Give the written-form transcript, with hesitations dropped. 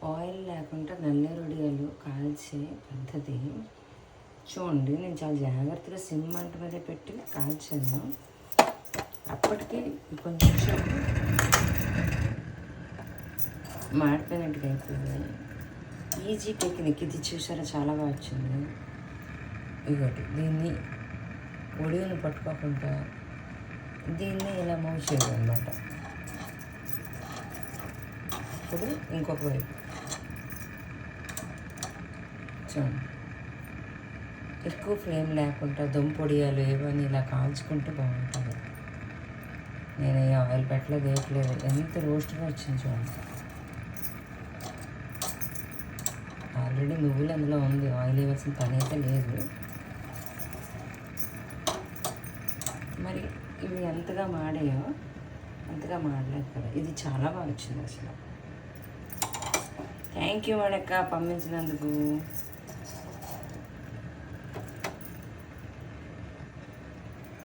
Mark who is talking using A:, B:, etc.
A: Oil లేకుండా నల్లేరుడియాలు కాల్చే పద్ధతి చూడండి. నేను చాలా జాగ్రత్తగా సిమ్ మంట మీద పెట్టి కాల్చాను. అప్పటికి కొంచెం మాడిపోయినట్టుగా అయిపోయింది. ఈజీ టెక్నిక్ ఇది, చూసారా చాలా బాగా వచ్చింది. ఇదొకటి, దీన్ని ఒడివును పట్టుకోకుండా దీన్ని ఇలా మూవ్ చేయాలి అన్నమాట. ఇప్పుడు ఇంకొక వైపు చూడండి. ఎక్కువ ఫ్లేమ్ లేకుండా దొంపొడియాలు ఏవని ఇలా కాల్చుకుంటే బాగుంటుంది. నేను ఈ ఆయిల్ పెట్టలేదు, వేయట్లేదు. ఎంత రోస్ట్గా వచ్చింది చూడండి. ఆల్రెడీ నువ్వులు అందులో ఉంది, ఆయిల్ వేయాల్సిన పని అయితే లేదు. మరి ఇవి ఎంతగా మాడాయో అంతగా మాడలేదు కదా. ఇది చాలా బాగా వచ్చింది అసలు. థ్యాంక్ యూ వాడక్క పంపించినందుకు.